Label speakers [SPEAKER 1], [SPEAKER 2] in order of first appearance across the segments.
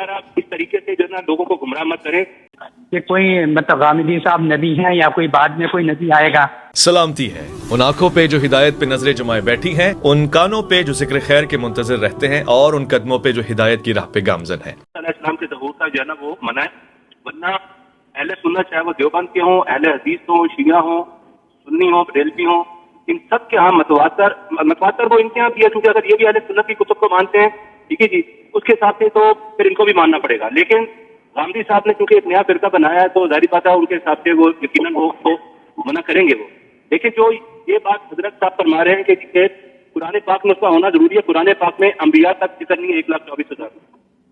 [SPEAKER 1] خدا را اس طریقے سے جو ہے نا لوگوں کو گمراہ مت کریں
[SPEAKER 2] کہ کوئی مطلب غامدی صاحب نبی ہیں یا کوئی بعد میں کوئی نبی آئے گا.
[SPEAKER 3] سلامتی ہے ان آنکھوں پہ جو ہدایت پہ نظریں جمائے بیٹھی ہیں، ان کانوں پہ جو ذکر خیر کے منتظر رہتے ہیں، اور ان قدموں پہ جو ہدایت کی راہ پہ گامزن ہیں.
[SPEAKER 1] علیہ السلام کے ظہور کا جو ہے نا وہ منع ہے، ورنہ اہل سنت چاہے وہ دیوبند کے ہوں، اہل حدیث ہوں، شیعہ ہوں، سنی ہوں، بریلوی ہوں، ان سب کے ہاں متواتر وہ ان کے ہاں بھی ہے، کیونکہ اگر یہ بھی اہل سنت کی کتب کو مانتے ہیں ٹھیک ہے جی، اس کے حساب سے تو پھر ان کو بھی ماننا پڑے گا. لیکن غامدی صاحب نے چونکہ ایک نیا فرقہ بنایا ہے تو ظاہری بات ہے ان کے حساب سے وہ یقیناً وہ منع کریں گے وہ. لیکن جو یہ بات حضرت صاحب فرما رہے ہیں کہ قرآن پاک میں اس کا ہونا ضروری ہے، قرآن پاک میں انبیاء تک ذکر نہیں ہے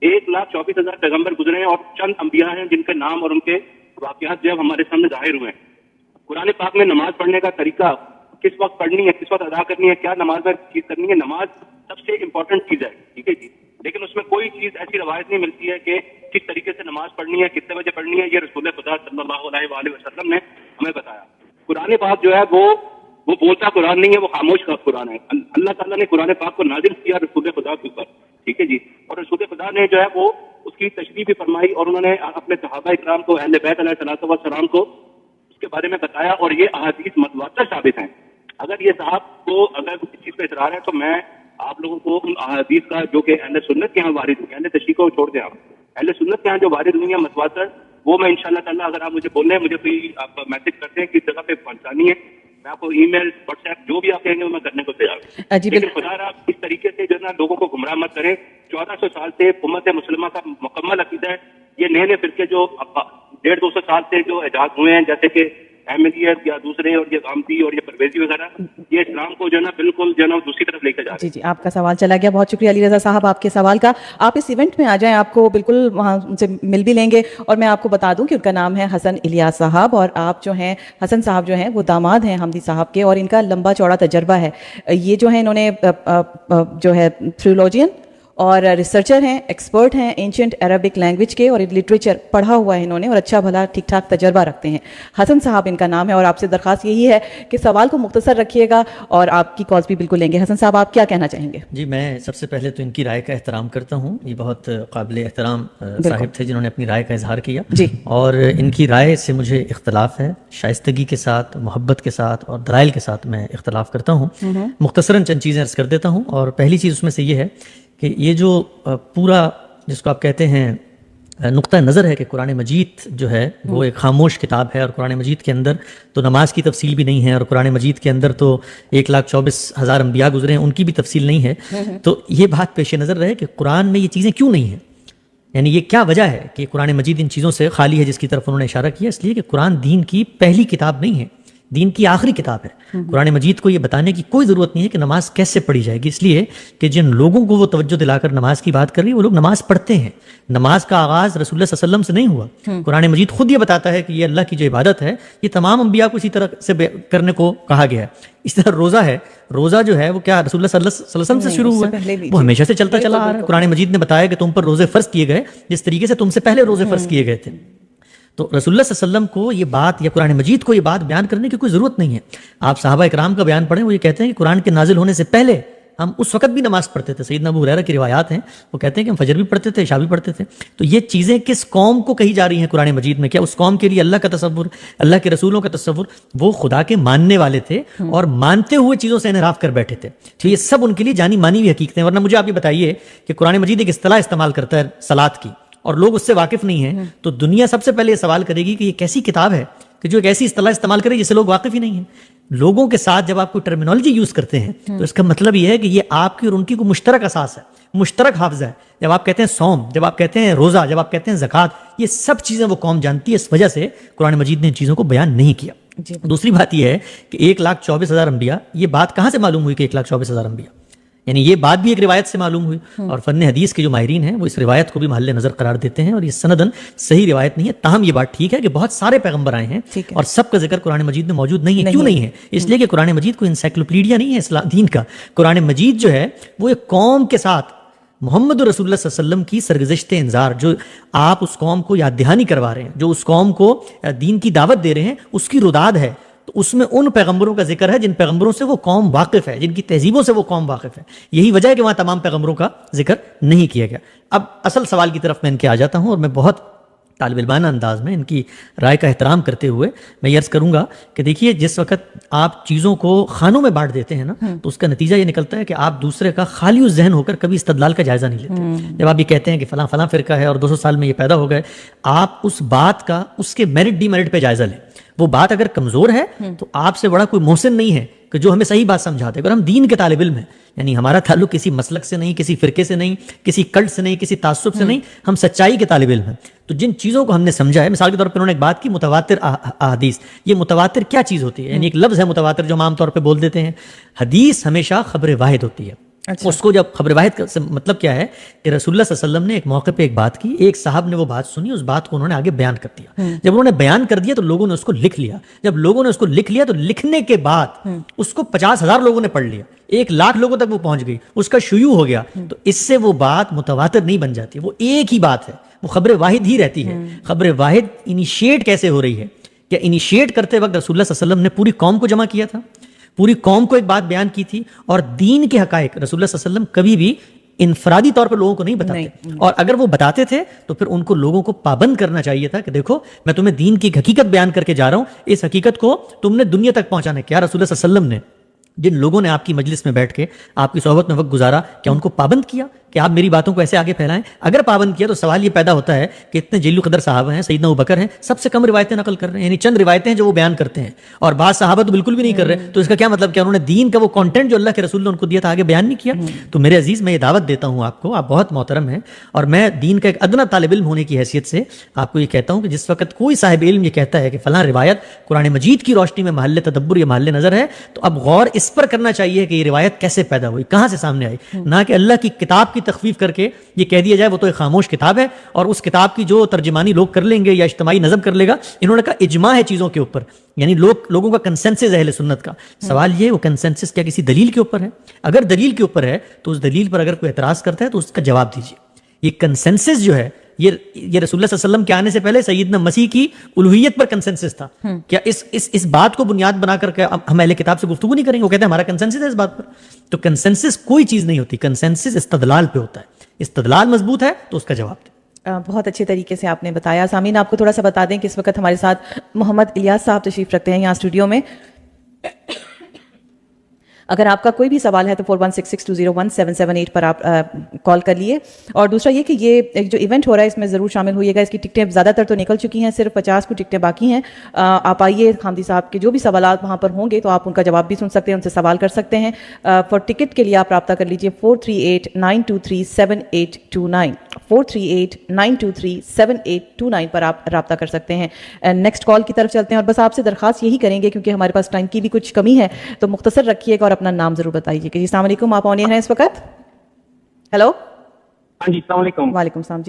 [SPEAKER 1] 1,24,000 پیغمبر گزرے ہیں، اور چند انبیاء ہیں جن کے نام اور ان کے واقعات جو ہے ہمارے سامنے ظاہر ہوئے ہیں. قرآن پاک میں نماز پڑھنے کا طریقہ، کس وقت پڑھنی ہے، کس وقت ادا کرنی ہے، کیا نماز میں چیز کرنی ہے، نماز سب سے امپورٹنٹ چیز ہے ٹھیک ہے جی. لیکن اس میں کوئی چیز ایسی روایت نہیں ملتی ہے کہ کس طریقے سے نماز پڑھنی ہے، کتنے بجے پڑھنی ہے. یہ رسول خدا صلی اللہ علیہ وآلہ وسلم نے ہمیں بتایا. قرآن پاک جو ہے وہ بولتا قرآن نہیں ہے، وہ خاموش کا قرآن ہے. اللہ تعالیٰ نے قرآن پاک کو نازل کیا رسول خدا کے اوپر ٹھیک ہے جی، اور رسول خدا نے جو ہے وہ اس کی تشریح بھی فرمائی، اور انہوں نے اپنے صحابہ اکرام کو، اہل بیت علیہ الصلوۃ والسلام کو اس کے بارے میں بتایا، اور یہ احادیث متواتر ثابت ہیں. اگر یہ صاحب کو اگر اس چیز پہ اصرار ہے تو میں آپ لوگوں کو ان احادیث کا جو کہ اہل سنت کے یہاں وارد ہوئی، اہل تشریح کو چھوڑ دیں آپ، اہل سنت کے یہاں جو وارد ہوئی ہیں متواتر، وہ میں انشاءاللہ تعالیٰ اگر آپ مجھے بولیں، مجھے کوئی آپ میسج کرتے ہیں کس جگہ پہ پہنچانی ہے، میں آپ کو ای میل، واٹس ایپ جو بھی آپ کہیں گے میں کرنے کو تیار ہوں. لیکن خدا را اس طریقے سے جو ہے نا لوگوں کو گمراہ مت کریں. 1400 سال سے امت مسلمہ کا مکمل عقیدہ ہے. یہ نئے نئے فرقے جو 150-200 سال سے جو ایجاد ہوئے ہیں، جیسے کہ احمدیت یا دوسرے، اور یہ غامدی اور یہ پرویزی وغیرہ، یہ اسلام کو جو ہے نا بالکل جو ہے نا دوسری طرف لے کے جا رہے ہیں.
[SPEAKER 4] جی آپ کا سوال چلا گیا. بہت شکریہ علی رضا صاحب آپ کے سوال کا. آپ اس ایونٹ میں آ جائیں، آپ کو بالکل وہاں ان سے مل بھی لیں گے. اور میں آپ کو بتا دوں کہ ان کا نام ہے حسن الیاس صاحب، اور آپ جو ہیں حسن صاحب جو ہیں وہ داماد ہیں حمدی صاحب کے، اور ان کا لمبا چوڑا تجربہ ہے. یہ جو ہے انہوں نے جو ہے تھیولوجین اور ریسرچر ہیں، ایکسپرٹ ہیں اینشینٹ عربک لینگویج کے، اور لٹریچر پڑھا ہوا ہے انہوں نے، اور اچھا بھلا ٹھیک ٹھاک تجربہ رکھتے ہیں. حسن صاحب ان کا نام ہے، اور آپ سے درخواست یہی ہے کہ سوال کو مختصر رکھیے گا، اور آپ کی کالز بھی بالکل لیں گے. حسن صاحب آپ کیا کہنا چاہیں گے؟
[SPEAKER 5] جی میں سب سے پہلے تو ان کی رائے کا احترام کرتا ہوں. یہ بہت قابل احترام صاحب تھے جنہوں نے اپنی رائے کا اظہار کیا
[SPEAKER 4] جی،
[SPEAKER 5] اور ان کی رائے سے مجھے اختلاف ہے. شائستگی کے ساتھ، محبت کے ساتھ اور دلائل کے ساتھ میں اختلاف کرتا ہوں. مختصراً چند چیزیں عرض کر دیتا ہوں. اور پہلی چیز اس میں سے یہ ہے کہ یہ جو پورا جس کو آپ کہتے ہیں نقطہ نظر ہے کہ قرآن مجید جو ہے وہ ایک خاموش کتاب ہے، اور قرآن مجید کے اندر تو نماز کی تفصیل بھی نہیں ہے، اور قرآن مجید کے اندر تو 1,24,000 انبیاء گزرے ہیں، ان کی بھی تفصیل نہیں ہے. تو یہ بات پیش نظر رہے کہ قرآن میں یہ چیزیں کیوں نہیں ہیں، یعنی یہ کیا وجہ ہے کہ قرآن مجید ان چیزوں سے خالی ہے جس کی طرف انہوں نے اشارہ کیا. اس لیے کہ قرآن دین کی پہلی کتاب نہیں ہے، دین کی آخری کتاب ہے. قرآن مجید کو یہ بتانے کی کوئی ضرورت نہیں ہے کہ نماز کیسے پڑھی جائے گی، اس لیے کہ جن لوگوں کو وہ توجہ دلا کر نماز کی بات کر رہی ہے وہ لوگ نماز پڑھتے ہیں. نماز کا آغاز رسول اللہ صلی اللہ علیہ وسلم سے نہیں ہوا. قرآن مجید خود یہ بتاتا ہے کہ یہ اللہ کی جو عبادت ہے یہ تمام انبیاء کو اسی طرح سے کرنے کو کہا گیا ہے. اس طرح روزہ ہے، روزہ جو ہے وہ کیا رسول اللہ صلی اللہ علیہ وسلم سے شروع ہوا ہے؟ وہ ہمیشہ سے چلتا چلا آ رہا ہے. قرآن مجید نے بتایا کہ تم پر روزے فرض کیے گئے جس طریقے سے تم سے پہلے روزے فرض کیے گئے تھے. تو رسول اللہ صلی اللہ علیہ وسلم کو یہ بات یا قرآن مجید کو یہ بات بیان کرنے کی کوئی ضرورت نہیں ہے. آپ صحابہ اکرام کا بیان پڑھیں، وہ یہ کہتے ہیں کہ قرآن کے نازل ہونے سے پہلے ہم اس وقت بھی نماز پڑھتے تھے. سیدنا ابو ہریرہ کی روایات ہیں، وہ کہتے ہیں کہ ہم فجر بھی پڑھتے تھے، عشاء بھی پڑھتے تھے. تو یہ چیزیں کس قوم کو کہی جا رہی ہیں قرآن مجید میں؟ کیا اس قوم کے لیے اللہ کا تصور، اللہ کے رسولوں کا تصور؟ وہ خدا کے ماننے والے تھے اور مانتے ہوئے چیزوں سے انحراف کر بیٹھے تھے. تو یہ سب ان کے لیے جانی مانی ہوئی حقیقتیں. ورنہ مجھے آپ یہ بتائیے کہ قرآن مجید ایک اصطلاح استعمال کرتا ہے صلاۃ کی، اور لوگ اس سے واقف نہیں ہیں، تو دنیا سب سے پہلے یہ سوال کرے گی کہ یہ کیسی کتاب ہے کہ جو ایک ایسی اصطلاح استعمال کرے جس سے لوگ واقف ہی نہیں ہیں. لوگوں کے ساتھ جب آپ کوئی ٹرمینالوجی یوز کرتے ہیں تو اس کا مطلب یہ ہے کہ یہ آپ کی اور ان کی کوئی مشترک اساس ہے، مشترک حافظہ ہے. جب آپ کہتے ہیں صوم، جب آپ کہتے ہیں روزہ، جب آپ کہتے ہیں زکوٰۃ، یہ سب چیزیں وہ قوم جانتی ہے. اس وجہ سے قرآن مجید نے ان چیزوں کو بیان نہیں کیا. دوسری بات یہ ہے کہ 1,24,000 انبیاء، یہ بات کہاں سے معلوم ہوئی کہ 1,24,000 انبیاء؟ یعنی یہ بات بھی ایک روایت سے معلوم ہوئی، اور فن حدیث کے جو ماہرین ہیں وہ اس روایت کو بھی محل نظر قرار دیتے ہیں، اور یہ سندن صحیح روایت نہیں ہے. تاہم یہ بات ٹھیک ہے کہ بہت سارے پیغمبر آئے ہیں اور سب کا ذکر قرآن مجید میں موجود نہیں ہے. کیوں نہیں ہے؟ اس لیے کہ قرآن مجید کوئی انسائکلوپیڈیا نہیں ہے اسلام دین کا. قرآن مجید جو ہے وہ ایک قوم کے ساتھ محمد رسول اللہ صلی اللہ علیہ وسلم کی سرگزشت انذار، جو آپ اس قوم کو یاد دہانی کروا رہے ہیں، جو اس قوم کو دین کی دعوت دے رہے ہیں، اس کی رداد ہے. تو اس میں ان پیغمبروں کا ذکر ہے جن پیغمبروں سے وہ قوم واقف ہے، جن کی تہذیبوں سے وہ قوم واقف ہے. یہی وجہ ہے کہ وہاں تمام پیغمبروں کا ذکر نہیں کیا گیا. اب اصل سوال کی طرف میں ان کے آ جاتا ہوں، اور میں بہت طالب علمانہ انداز میں ان کی رائے کا احترام کرتے ہوئے میں یہ عرض کروں گا کہ دیکھیے، جس وقت آپ چیزوں کو خانوں میں بانٹ دیتے ہیں نا، تو اس کا نتیجہ یہ نکلتا ہے کہ آپ دوسرے کا خالی ذہن ہو کر کبھی استدلال کا جائزہ نہیں لیتے. جب آپ یہ کہتے ہیں کہ فلاں فلاں فرقہ ہے اور 200 سال میں یہ پیدا ہو گئے، آپ اس بات کا اس کے میرٹ ڈی میرٹ پہ جائزہ لیں. وہ بات اگر کمزور ہے تو آپ سے بڑا کوئی محسن نہیں ہے کہ جو ہمیں صحیح بات سمجھاتے. اگر ہم دین کے طالب علم ہیں، یعنی ہمارا تعلق کسی مسلک سے نہیں، کسی فرقے سے نہیں، کسی کلٹ سے نہیں، کسی تعصب سے نہیں، ہم سچائی کے طالب علم ہیں. تو جن چیزوں کو ہم نے سمجھا ہے، مثال کے طور پر انہوں نے ایک بات کی متواتر احادیث. یہ متواتر کیا چیز ہوتی ہے؟ یعنی ایک لفظ ہے متواتر جو ہم عام طور پہ بول دیتے ہیں. حدیث ہمیشہ خبر واحد ہوتی ہے. اس کو جب خبر واحد کا مطلب کیا ہے کہ رسول اللہ صلی اللہ علیہ وسلم نے ایک موقع پہ ایک بات کی، ایک صاحب نے وہ بات سنی، اس بات کو انہوں نے آگے بیان کر دیا. جب انہوں نے بیان کر دیا تو لوگوں نے اس کو لکھ لیا. جب لوگوں نے اس کو لکھ لیا تو لکھنے کے بعد اس کو 50,000 لوگوں نے پڑھ لیا، 1,00,000 لوگوں تک وہ پہنچ گئی، اس کا شیوع ہو گیا. تو اس سے وہ بات متواتر نہیں بن جاتی، وہ ایک ہی بات ہے، وہ خبر واحد ہی رہتی ہے. خبر واحد انیشیٹ کیسے ہو رہی ہے؟ کہ انیشیٹ کرتے وقت رسول اللہ صلی اللہ علیہ وسلم نے پوری قوم کو جمع کیا تھا، پوری قوم کو ایک بات بیان کی تھی. اور دین کے حقائق رسول اللہ صلی اللہ علیہ وسلم کبھی بھی انفرادی طور پر لوگوں کو نہیں بتاتے. اور اگر وہ بتاتے تھے تو پھر ان کو لوگوں کو پابند کرنا چاہیے تھا کہ دیکھو میں تمہیں دین کی ایک حقیقت بیان کر کے جا رہا ہوں، اس حقیقت کو تم نے دنیا تک پہنچانا ہے. کیا رسول اللہ صلی اللہ علیہ وسلم نے جن لوگوں نے آپ کی مجلس میں بیٹھ کے آپ کی صحبت میں وقت گزارا، کیا ان کو پابند کیا کہ آپ میری باتوں کو ایسے آگے پھیلائیں؟ اگر پابند کیا تو سوال یہ پیدا ہوتا ہے کہ اتنے جلیل قدر صحابہ ہیں، سیدنا ابوبکر ہیں، سب سے کم روایتیں نقل کر رہے ہیں، یعنی چند روایتیں ہیں جو وہ بیان کرتے ہیں، اور بعض صحابہ تو بالکل بھی نہیں کر رہے. تو اس کا کیا مطلب؟ کیا انہوں نے دین کا وہ کانٹینٹ جو اللہ کے رسول نے ان کو دیا تھا آگے بیان نہیں کیا؟ تو میرے عزیز، میں یہ دعوت دیتا ہوں آپ کو، آپ بہت محترم ہیں، اور میں دین کا ایک ادنا طالب علم ہونے کی حیثیت سے آپ کو یہ کہتا ہوں کہ جس وقت کوئی صاحب علم یہ کہتا ہے کہ فلاں روایت قرآن مجید کی روشنی میں محل تدبر یا محل نظر ہے، تو اب غور اس پر کرنا چاہیے کہ یہ روایت کیسے پیدا ہوئی، کہاں سے سامنے آئی. نہ کہ اللہ کی کتاب کی تخفیف کر کے یہ کہہ دیا جائے وہ تو ایک خاموش کتاب ہے اور اس کتاب کی جو ترجمانی لوگ کر لیں گے یا اجتماعی نظم کر لے گا. انہوں نے کہا اجماع ہے چیزوں کے اوپر، یعنی لوگوں کا کنسنسس ہے اہل سنت کا. سوال یہ وہ کنسنسس کیا کسی دلیل کے اوپر ہے؟ اگر دلیل کے اوپر ہے تو اس دلیل پر اگر کوئی اعتراض کرتا ہے تو اس کا جواب دیجیے. یہ کنسنسس جو ہے یہ رسول اللہ صلی اللہ علیہ وسلم کے آنے سے پہلے سیدنا مسیح کی الوہیت پر کنسنسس تھا. کیا اس بات کو بنیاد بنا کر کے ہم اہل کتاب سے گفتگو نہیں کریں گے؟ وہ کہتے ہیں ہمارا کنسنسس ہے اس بات پر. تو کنسنسس کوئی چیز نہیں ہوتی، کنسنسس استدلال پہ ہوتا ہے. استدلال مضبوط ہے تو اس کا جواب دیں.
[SPEAKER 4] بہت اچھے طریقے سے آپ نے بتایا. سامعین آپ کو تھوڑا سا بتا دیں کہ اس وقت ہمارے ساتھ محمد الیاس صاحب تشریف رکھتے ہیں یہاں اسٹوڈیو میں. اگر آپ کا کوئی بھی سوال ہے تو 4166201778 پر آپ کال کر لیے. اور دوسرا یہ کہ یہ جو ایونٹ ہو رہا ہے اس میں ضرور شامل ہوئیے گا. اس کی ٹکٹیں زیادہ تر تو نکل چکی ہیں، صرف 50 کو ٹکٹیں باقی ہیں. آپ آئیے، خامدی صاحب کے جو بھی سوالات وہاں پر ہوں گے تو آپ ان کا جواب بھی سن سکتے ہیں، ان سے سوال کر سکتے ہیں. فار ٹکٹ کے لیے آپ رابطہ کر لیجیے 438-923-7829 438-923-7829 پر آپ رابطہ کر سکتے ہیں. نیکسٹ کال کی طرف چلتے ہیں، اور بس آپ سے درخواست یہی کریں گے کیونکہ ہمارے پاس ٹائم کی بھی کچھ کمی ہے تو مختصر رکھیے گا اور اپنا نام ضرور بتائیے. کہ جی السلام علیکم، آپ آن ایئر ہیں اس وقت. ہیلو.
[SPEAKER 6] ہاں جی السلام علیکم.
[SPEAKER 4] وعلیکم السلام.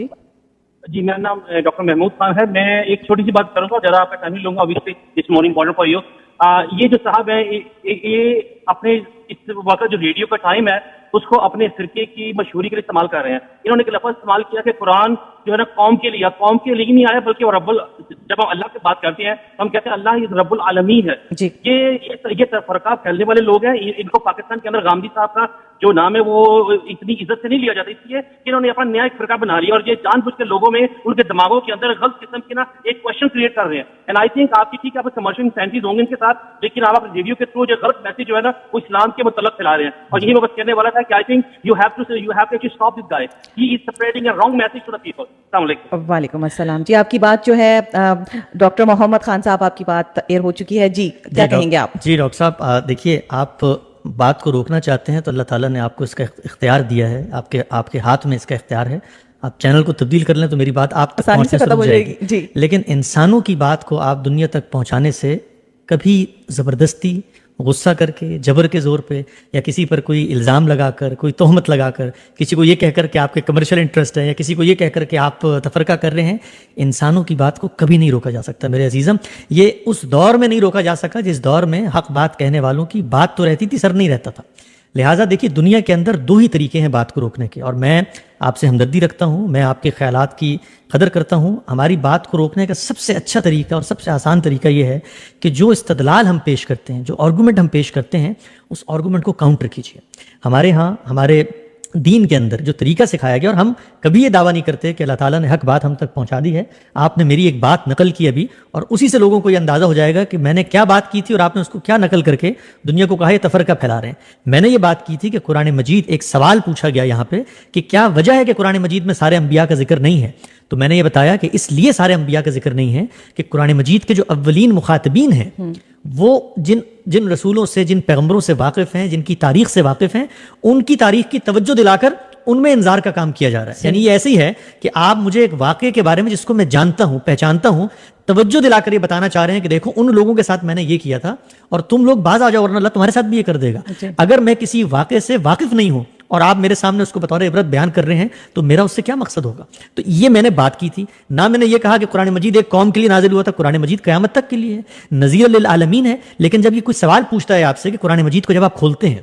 [SPEAKER 6] جی میرا نام ڈاکٹر محمود خان ہے. میں ایک چھوٹی سی بات کروں گا، ذرا آپ کا ٹائم لوں گا. obviously this morning important for you. یہ جو صاحب ہیں یہ اپنے اس وقت جو ریڈیو کا ٹائم ہے اس کو اپنے فرقے کی مشہوری کے لیے استعمال کر رہے ہیں. انہوں نے ایک لفظ استعمال کیا کہ قرآن جو ہے نا قوم کے لیے نہیں آیا بلکہ وہ جب ہم اللہ کی بات کرتے ہیں ہم کہتے ہیں اللہ رب العالمین ہے.
[SPEAKER 4] جی.
[SPEAKER 6] یہ فرقہ پھیلنے والے لوگ ہیں. ان کو پاکستان کے اندر غامدی صاحب کا جو نام ہے وہ اتنی عزت سے نہیں لیا جاتا، اس لیے کہ انہوں نے اپنا نیا ایک فرقہ بنا لیا اور یہ جان بوجھ کے لوگوں میں ان کے دماغوں کے اندر غلط قسم کی نا ایک کوشچن کریٹ کر رہے ہیں. اینڈ آئی تھنک آپ کی ٹھیک ہے آپ کمرشل انسینٹیز ہوں گے ان کے ساتھ، لیکن آپ اپنے ریڈیو کے تھرو جو غلط میسج جو ہے نا وہ اسلام کے متعلق پھیلا رہے ہیں. اور یہی میں بس کہنے والا تھا کہ I think you have to stop this guy. He is spreading a wrong message to the people. السلام علیکم.
[SPEAKER 4] وعلیکم السلام. جی آپ کی بات جو ہے ڈاکٹر محمد خان صاحب آپ کی بات ایئر ہو چکی ہے. جی کیا کہیں گے آپ؟
[SPEAKER 5] جی ڈاکٹر صاحب دیکھیے، آپ بات کو روکنا چاہتے ہیں تو اللہ تعالیٰ نے آپ کو اس کا اختیار دیا ہے، آپ کے ہاتھ میں اس کا اختیار ہے. آپ چینل کو تبدیل کر لیں تو میری بات آپ تک پہنچنے سے رک جائے گی.
[SPEAKER 4] جی.
[SPEAKER 5] لیکن انسانوں کی بات کو آپ دنیا تک پہنچانے سے کبھی زبردستی، غصہ کر کے، جبر کے زور پہ، یا کسی پر کوئی الزام لگا کر، کوئی تہمت لگا کر، کسی کو یہ کہہ کر کہ آپ کے کمرشل انٹرسٹ ہے، یا کسی کو یہ کہہ کر کہ آپ تفرقہ کر رہے ہیں، انسانوں کی بات کو کبھی نہیں روکا جا سکتا میرے عزیزم. یہ اس دور میں نہیں روکا جا سکا جس دور میں حق بات کہنے والوں کی بات تو رہتی تھی، سر نہیں رہتا تھا. لہٰذا دیکھیے دنیا کے اندر دو ہی طریقے ہیں بات کو روکنے کے، اور میں آپ سے ہمدردی رکھتا ہوں، میں آپ کے خیالات کی قدر کرتا ہوں. ہماری بات کو روکنے کا سب سے اچھا طریقہ اور سب سے آسان طریقہ یہ ہے کہ جو استدلال ہم پیش کرتے ہیں، جو آرگومنٹ ہم پیش کرتے ہیں، اس آرگومنٹ کو کاؤنٹر کیجیے. ہمارے ہاں ہمارے دین کے اندر جو طریقہ سکھایا گیا، اور ہم کبھی یہ دعویٰ نہیں کرتے کہ اللہ تعالیٰ نے حق بات ہم تک پہنچا دی ہے. آپ نے میری ایک بات نقل کی ابھی، اور اسی سے لوگوں کو یہ اندازہ ہو جائے گا کہ میں نے کیا بات کی تھی اور آپ نے اس کو کیا نقل کر کے دنیا کو کہا یہ تفرقہ پھیلا رہے ہیں. میں نے یہ بات کی تھی کہ قرآن مجید، ایک سوال پوچھا گیا یہاں پہ کہ کیا وجہ ہے کہ قرآن مجید میں سارے انبیاء کا ذکر نہیں ہے، تو میں نے یہ بتایا کہ اس لیے سارے انبیاء کا ذکر نہیں ہے کہ قرآن مجید کے جو اولین مخاطبین ہیں وہ جن رسولوں سے، جن پیغمبروں سے واقف ہیں، جن کی تاریخ سے واقف ہیں، ان کی تاریخ کی توجہ دلا کر ان میں انذار کا کام کیا جا رہا ہے. یعنی یہ ایسے ہی ہے کہ آپ مجھے ایک واقعے کے بارے میں جس کو میں جانتا ہوں، پہچانتا ہوں، توجہ دلا کر یہ بتانا چاہ رہے ہیں کہ دیکھو ان لوگوں کے ساتھ میں نے یہ کیا تھا اور تم لوگ باز آ جاؤ ورنہ اللہ تمہارے ساتھ بھی یہ کر دے گا. اگر میں کسی واقعے سے واقف نہیں ہوں اور آپ میرے سامنے اس کو بطور عبرت بیان کر رہے ہیں تو میرا اس سے کیا مقصد ہوگا؟ تو یہ میں نے بات کی تھی. نہ میں نے یہ کہا کہ قرآن مجید ایک قوم کے لیے نازل ہوا تھا، قرآن مجید قیامت تک کے لیے ہے، نذیر للعالمین ہے. لیکن جب یہ کوئی سوال پوچھتا ہے آپ سے کہ قرآن مجید کو جب آپ کھولتے ہیں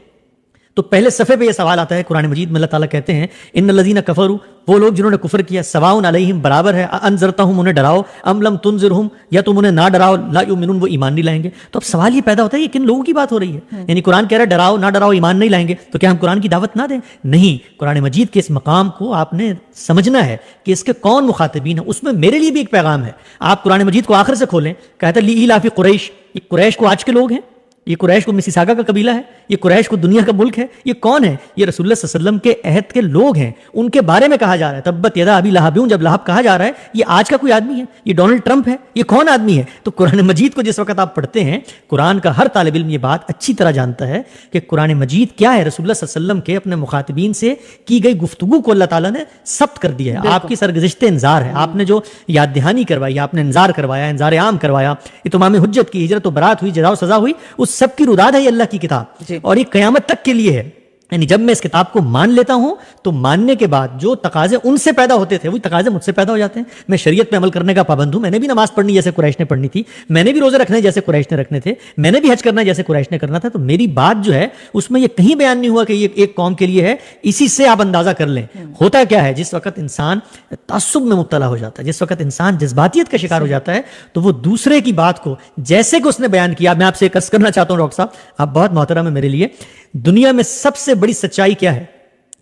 [SPEAKER 5] تو پہلے صفحے پہ یہ سوال آتا ہے. قرآن مجید میں اللہ تعالیٰ کہتے ہیں ان الذین کفروا، وہ لوگ جنہوں نے کفر کیا، سواء علیہم، برابر ہے، انذرتہم، انہیں ڈراؤ، ام لم تنذرہم، یا تم انہیں نہ ڈراؤ، لا یؤمنون، وہ ایمان نہیں لائیں گے. تو اب سوال یہ پیدا ہوتا ہے کہ کن لوگوں کی بات ہو رہی ہے؟ یعنی قرآن کہہ رہا ہے ڈراؤ نہ ڈراؤ، ایمان نہیں لائیں گے، تو کیا ہم قرآن کی دعوت نہ دیں؟ نہیں، قرآن مجید کے اس مقام کو آپ نے سمجھنا ہے کہ اس کے کون مخاطبین ہیں. اس میں میرے لیے بھی ایک پیغام ہے. آپ قرآن مجید کو آخر سے کھولیں، کہتا ہے لإیلاف قریش، یہ قریش کو آج کے لوگ ہیں، یہ قریش کو مسیساگا کا قبیلہ ہے، یہ قریش کو دنیا کا ملک ہے. یہ کون ہے؟ یہ رسول اللہ صلی اللہ علیہ وسلم کے عہد کے لوگ ہیں. ان کے بارے میں کہا جا رہا ہے تبت یدا ابی لہب، جب لہب کہا جا رہا ہے یہ آج کا کوئی آدمی ہے، یہ ڈونلڈ ٹرمپ ہے، یہ کون آدمی ہے؟ تو قرآن مجید کو جس وقت آپ پڑھتے ہیں، قرآن کا ہر طالب علم یہ بات اچھی طرح جانتا ہے کہ قرآن مجید کیا ہے. رسول اللہ صلی اللہ علیہ وسلم کے اپنے مخاطبین سے کی گئی گفتگو کو اللہ تعالیٰ نے ثبت کر دیا ہے. آپ کی سرگزشت انذار ہے، آپ نے جو یاد دہانی کروائی، آپ نے انذار کروایا، انذار عام کروایا، اتمام حجت کی، ہجرت و برات ہوئی، جزا و سزا ہوئی، اس سب کی روداد ہے اللہ کی کتاب، اور یہ قیامت تک کے لیے ہے. یعنی جب میں اس کتاب کو مان لیتا ہوں تو ماننے کے بعد جو تقاضے ان سے پیدا ہوتے تھے وہی تقاضے مجھ سے پیدا ہو جاتے ہیں. میں شریعت پہ عمل کرنے کا پابند ہوں، میں نے بھی نماز پڑھنی جیسے قریش نے پڑھنی تھی، میں نے بھی روزے رکھنے جیسے قریش نے رکھنے تھے، میں نے بھی حج کرنا جیسے قریش نے کرنا تھا. تو میری بات جو ہے اس میں یہ کہیں بیان نہیں ہوا کہ یہ ایک قوم کے لیے ہے. اسی سے آپ اندازہ کر لیں ہوتا کیا ہے. جس وقت انسان تعصب میں مبتلا ہو جاتا ہے، جس وقت انسان جذباتیت کا شکار ہو جاتا ہے، تو وہ دوسرے کی بات کو جیسے کہ اس نے بیان کیا. میں آپ سے ایک عرض کرنا چاہتا ہوں ڈاکٹر صاحب، آپ بہت محترم ہیں میرے لیے. دنیا میں سب سے بڑی سچائی کیا ہے؟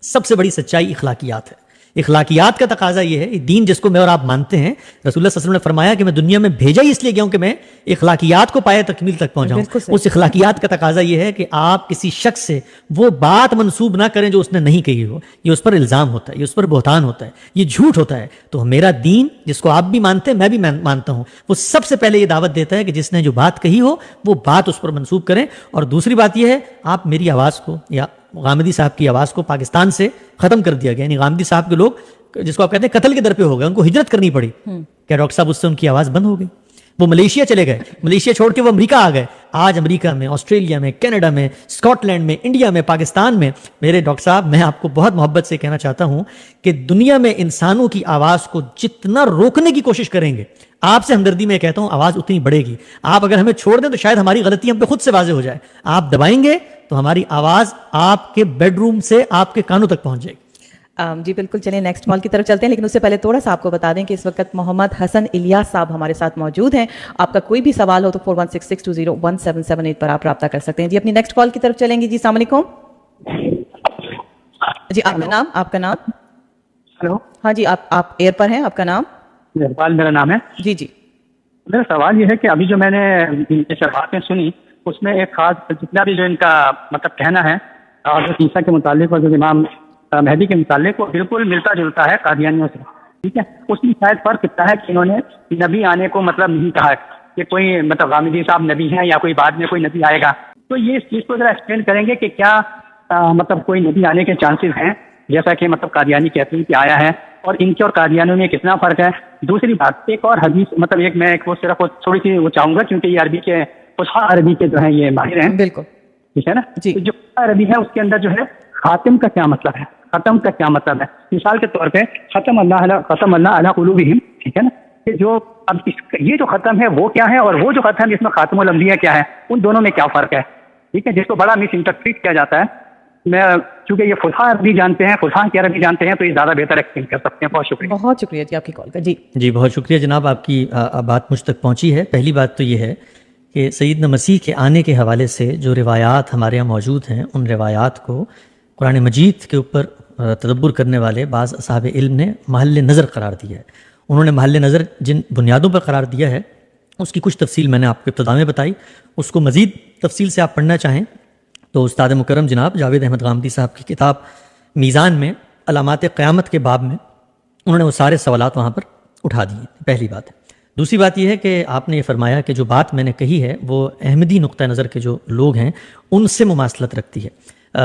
[SPEAKER 5] سب سے بڑی سچائی اخلاقیات ہے. اخلاقیات کا تقاضا یہ ہے، دین جس کو میں اور آپ مانتے ہیں، رسول اللہ صلی اللہ علیہ وسلم نے فرمایا کہ میں دنیا میں بھیجا ہی اس لیے گیا ہوں کہ میں اخلاقیات کو پائے تکمیل تک پہنچاؤں. اس اخلاقیات کا تقاضا یہ ہے کہ آپ کسی شخص سے وہ بات منسوب نہ کریں جو اس نے نہیں کہی ہو. یہ اس پر الزام ہوتا ہے، یہ اس پر بہتان ہوتا ہے، یہ جھوٹ ہوتا ہے. تو میرا دین جس کو آپ بھی مانتے ہیں، میں بھی مانتا ہوں، وہ سب سے پہلے یہ دعوت دیتا ہے کہ جس نے جو بات کہی ہو وہ بات اس پر منسوب کریں. اور دوسری بات یہ ہے، آپ میری آواز کو یا غامدی صاحب کی آواز کو پاکستان سے ختم کر دیا گیا. یعنی غامدی صاحب کے لوگ جس کو آپ کہتے ہیں قتل کے در پہ ہو گئے، ان کو ہجرت کرنی پڑی. کیا ڈاکٹر صاحب اس سے ان کی آواز بند ہو گئی؟ وہ ملیشیا چلے گئے، ملیشیا چھوڑ کے وہ امریکہ آ گئے. آج امریکہ میں، آسٹریلیا میں، کینیڈا میں، اسکاٹ لینڈ میں، انڈیا میں، پاکستان میں، میرے ڈاکٹر صاحب میں آپ کو بہت محبت سے کہنا چاہتا ہوں کہ دنیا میں انسانوں کی آواز کو جتنا روکنے کی کوشش کریں گے، آپ سے ہمدردی میں کہتا ہوں، آواز اتنی بڑھے گی. آپ اگر ہمیں چھوڑ دیں تو شاید ہماری غلطی ہم پہ خود سے واضح ہو جائے. آپ دبائیں گے تو ہماری آواز آپ کے بیڈ روم سے آپ کے کانوں تک پہنچ جائے گی.
[SPEAKER 4] جی بالکل. چلیں نیکسٹ کال کی طرف چلتے ہیں، لیکن اس سے پہلے تھوڑا سا آپ کو بتا دیں کہ اس وقت محمد حسن الیاس صاحب ہمارے ساتھ موجود ہیں. آپ کا کوئی بھی سوال ہو تو 4166201778 پر آپ رابطہ کر سکتے ہیں. جی اپنی نیکسٹ کال کی طرف چلیں گے. جی السلام علیکم. جی آپ کا نام
[SPEAKER 2] ہلو.
[SPEAKER 4] ہاں جی آپ ایئر پر ہیں. آپ کا نام؟
[SPEAKER 2] اقبال میرا نام ہے.
[SPEAKER 4] جی جی.
[SPEAKER 2] میرا سوال یہ ہے کہ ابھی جو میں نے باتیں سنی اس میں ایک خاص جتنا بھی جو ان کا مطلب کہنا ہے حضرت عیسیٰ کے متعلق اور جو امام مہدی کے متعلق وہ بالکل ملتا جلتا ہے قادیانیوں سے. ٹھیک ہے، اس میں شاید فرق اتنا ہے کہ انہوں نے نبی آنے کو مطلب نہیں کہا ہے کہ کوئی مطلب غامدی صاحب نبی ہیں یا کوئی بعد میں کوئی نبی آئے گا. تو یہ اس چیز کو ذرا ایکسپلین کریں گے کہ کیا مطلب کوئی نبی آنے کے چانسز ہیں جیسا کہ مطلب قادیانی کہتے ہیں کہ آیا ہے، اور ان کے اور قادیانیوں میں کتنا فرق ہے. دوسری بات ایک اور حدیث مطلب ایک میں وہ صرف تھوڑی سی وہ چاہوں گا کیونکہ یہ عربی کے فصحا عربی کے جو ہیں یہ ماہر ہیں. بالکل ٹھیک ہے نا جی. جو عربی ہے اس کے اندر جو ہے خاتم کا کیا مطلب ہے، ختم کا کیا مطلب ہے. مثال کے طور پہ ختم اللہ علی قلوبہم، ٹھیک ہے نا، کہ جو اب یہ جو ختم ہے وہ کیا ہے اور وہ جو ختم جس میں خاتم الانبیاء کیا ہے، ان دونوں میں کیا فرق ہے. ٹھیک ہے، جس کو بڑا مس انٹرپریٹ کیا جاتا ہے میں چونکہ یہ فصحا عربی جانتے ہیں، فصحا کی عربی جانتے ہیں، تو یہ زیادہ بہتر ایکسپلین کر سکتے ہیں. بہت شکریہ.
[SPEAKER 4] بہت شکریہ جی آپ کی کال کا. جی
[SPEAKER 5] جی بہت شکریہ جناب، آپ کی بات مجھ تک پہنچی ہے. پہلی بات تو یہ ہے کہ سیدنا مسیح کے آنے کے حوالے سے جو روایات ہمارے یہاں موجود ہیں، ان روایات کو قرآن مجید کے اوپر تدبر کرنے والے بعض اصحاب علم نے محل نظر قرار دیا ہے. انہوں نے محل نظر جن بنیادوں پر قرار دیا ہے اس کی کچھ تفصیل میں نے آپ کو ابتدا میں بتائی. اس کو مزید تفصیل سے آپ پڑھنا چاہیں تو استاد مکرم جناب جاوید احمد غامدی صاحب کی کتاب میزان میں علامات قیامت کے باب میں انہوں نے وہ سارے سوالات وہاں پر اٹھا دیے. پہلی بات ہے. دوسری بات یہ ہے کہ آپ نے یہ فرمایا کہ جو بات میں نے کہی ہے وہ احمدی نقطہ نظر کے جو لوگ ہیں ان سے مماثلت رکھتی ہے.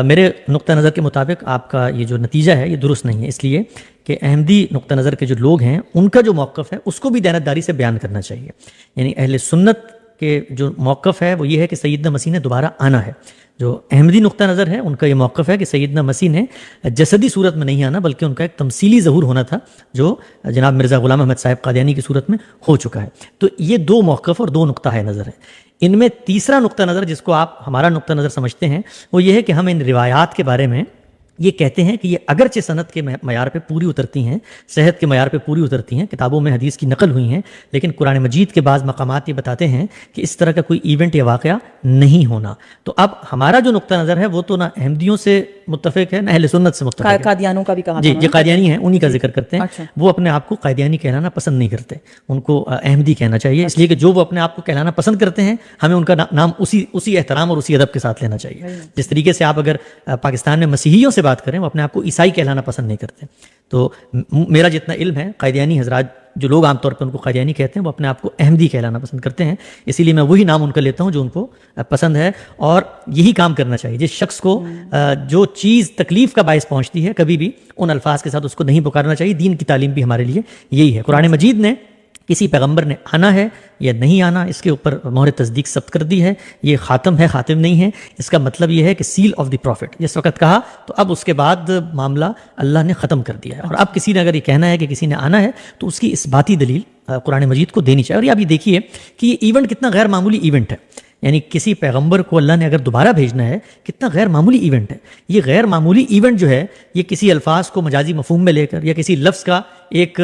[SPEAKER 5] میرے نقطہ نظر کے مطابق آپ کا یہ جو نتیجہ ہے یہ درست نہیں ہے، اس لیے کہ احمدی نقطہ نظر کے جو لوگ ہیں ان کا جو موقف ہے اس کو بھی دیانتداری سے بیان کرنا چاہیے. یعنی اہل سنت کے جو موقف ہے وہ یہ ہے کہ سیدنا مسیح نے دوبارہ آنا ہے. جو احمدی نقطہ نظر ہے ان کا یہ موقف ہے کہ سیدنا مسیح نے جسدی صورت میں نہیں آنا بلکہ ان کا ایک تمثیلی ظہور ہونا تھا جو جناب مرزا غلام احمد صاحب قادیانی کی صورت میں ہو چکا ہے. تو یہ دو موقف اور دو نقطہ نظر ہیں. ان میں تیسرا نقطہ نظر جس کو آپ ہمارا نقطہ نظر سمجھتے ہیں وہ یہ ہے کہ ہم ان روایات کے بارے میں یہ کہتے ہیں کہ یہ اگرچہ سند کے معیار پہ پوری اترتی ہیں، صحت کے معیار پہ پوری اترتی ہیں، کتابوں میں حدیث کی نقل ہوئی ہیں، لیکن قرآن مجید کے بعض مقامات یہ بتاتے ہیں کہ اس طرح کا کوئی ایونٹ یا واقعہ نہیں ہونا. تو اب ہمارا جو نقطہ نظر ہے وہ تو نہ احمدیوں سے متفق ہے نہ اہل سنت سے متفق ہے.
[SPEAKER 4] قادیانوں کا بھی کہا
[SPEAKER 5] جی یہ قادیانی ہیں، انہی کا ذکر کرتے ہیں.
[SPEAKER 4] اچھا.
[SPEAKER 5] وہ اپنے آپ کو قادیانی کہلانا پسند نہیں کرتے، ان کو احمدی کہنا چاہیے. اس لیے کہ جو وہ اپنے آپ کو کہلانا پسند کرتے ہیں ہمیں ان کا نام اسی احترام اور اسی ادب کے ساتھ لینا چاہیے. جس طریقے سے آپ اگر پاکستان میں مسیحیوں سے بات کریں وہ اپنے آپ کو عیسائی کہلانا پسند نہیں کرتے. تو میرا جتنا علم ہے قادیانی حضرات جو لوگ عام طور پہ ان کو قادیانی کہتے ہیں وہ اپنے آپ کو احمدی کہلانا پسند کرتے ہیں. اسی لیے میں وہی نام ان کا لیتا ہوں جو ان کو پسند ہے، اور یہی کام کرنا چاہیے. جس شخص کو جو چیز تکلیف کا باعث پہنچتی ہے کبھی بھی ان الفاظ کے ساتھ اس کو نہیں پکارنا چاہیے. دین کی تعلیم بھی ہمارے لیے یہی ہے. قرآن مجید نے کسی پیغمبر نے آنا ہے یا نہیں آنا اس کے اوپر مہر تصدیق ثبت کر دی ہے. یہ خاتم ہے، خاتم نہیں ہے. اس کا مطلب یہ ہے کہ سیل آف دی پروفٹ جس وقت کہا تو اب اس کے بعد معاملہ اللہ نے ختم کر دیا ہے. اور اب کسی نے اگر یہ کہنا ہے کہ کسی نے آنا ہے تو اس کی اثباتی دلیل قرآن مجید کو دینی چاہیے. اور یہ اب یہ دیکھیے کہ یہ ایونٹ کتنا غیر معمولی ایونٹ ہے. یعنی کسی پیغمبر کو اللہ نے اگر دوبارہ بھیجنا ہے کتنا غیر معمولی ایونٹ ہے. یہ غیر معمولی ایونٹ جو ہے یہ کسی الفاظ کو مجازی مفہوم میں لے کر یا کسی لفظ کا ایک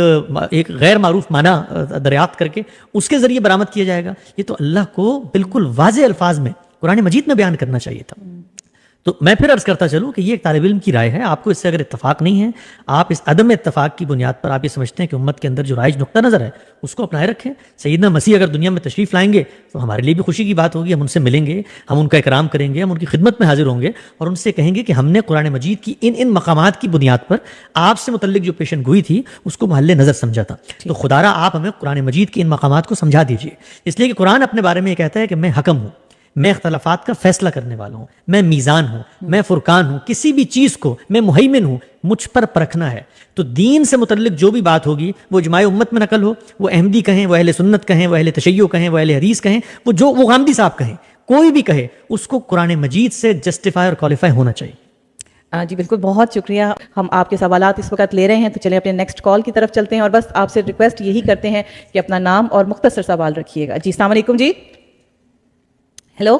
[SPEAKER 5] غیر معروف معنی دریافت کر کے اس کے ذریعے برآمد کیا جائے گا. یہ تو اللہ کو بالکل واضح الفاظ میں قرآن مجید میں بیان کرنا چاہیے تھا. تو میں پھر عرض کرتا چلوں کہ یہ ایک طالب علم کی رائے ہے. آپ کو اس سے اگر اتفاق نہیں ہے، آپ اس عدم اتفاق کی بنیاد پر آپ یہ سمجھتے ہیں کہ امت کے اندر جو رائج نقطہ نظر ہے اس کو اپنائے رکھیں. سیدنا مسیح اگر دنیا میں تشریف لائیں گے تو ہمارے لیے بھی خوشی کی بات ہوگی. ہم ان سے ملیں گے، ہم ان کا اکرام کریں گے، ہم ان کی خدمت میں حاضر ہوں گے اور ان سے کہیں گے کہ ہم نے قرآن مجید کی ان مقامات کی بنیاد پر آپ سے متعلق جو پیشن گوئی تھی اس کو محل نظر سمجھا تھا. تو خدارا آپ ہمیں قرآن مجید کی ان مقامات کو سمجھا دیجیے. اس لیے کہ قرآن اپنے بارے میں یہ کہتا ہے کہ میں حکم ہوں، میں اختلافات کا فیصلہ کرنے والا ہوں، میں میزان ہوں، میں فرقان ہوں. کسی بھی چیز کو میں مہیمن ہوں، مجھ پر پرکھنا ہے. تو دین سے متعلق جو بھی بات ہوگی وہ اجماع امت میں نقل ہو، وہ احمدی کہیں، وہ اہل سنت کہیں، وہ اہل تشیع کہیں، وہ اہل حدیث کہیں، وہ غامدی صاحب کہیں، کوئی بھی کہے، اس کو قرآن مجید سے جسٹیفائی اور کوالیفائی ہونا چاہیے.
[SPEAKER 4] جی بالکل، بہت شکریہ. ہم آپ کے سوالات اس وقت لے رہے ہیں تو چلیں اپنے نیکسٹ کال کی طرف چلتے ہیں. اور بس آپ سے ریکویسٹ یہی کرتے ہیں کہ اپنا نام اور مختصر سوال رکھیے گا. جی السلام علیکم. جی ہیلو،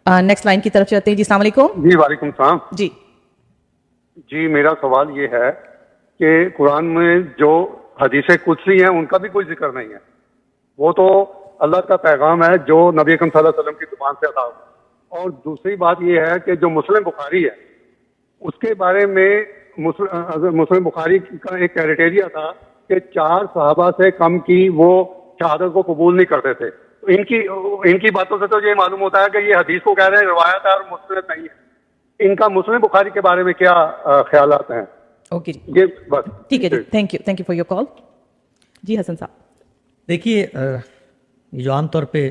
[SPEAKER 4] نیکسٹ لائن کی طرف چلتے ہیں. جی السلام علیکم.
[SPEAKER 7] جی وعلیکم السلام. جی میرا سوال یہ ہے کہ قرآن میں جو حدیث قدسی ہیں ان کا بھی کوئی ذکر نہیں ہے. وہ تو اللہ کا پیغام ہے جو نبی اکرم صلی اللہ علیہ وسلم کی زبان سے عطا ہوا. اور دوسری بات یہ ہے کہ جو مسلم بخاری ہے اس کے بارے میں مسلم بخاری کا ایک کرائٹیریا تھا کہ 4 صحابہ سے کم کی وہ شہادت کو قبول نہیں کرتے تھے. ان کی باتوں سے تو یہ معلوم ہوتا ہے کہ یہ حدیث کو کہہ رہے ہیں روایت ہے اور مستند نہیں ہے. ان کا مسلم بخاری کے بارے میں کیا خیالات ہیں؟
[SPEAKER 4] اوکے
[SPEAKER 7] یہ بس
[SPEAKER 4] ٹھیک ہے جی. Thank you for your call. جی حسن صاحب.
[SPEAKER 5] دیکھیے یہ جو عام طور پہ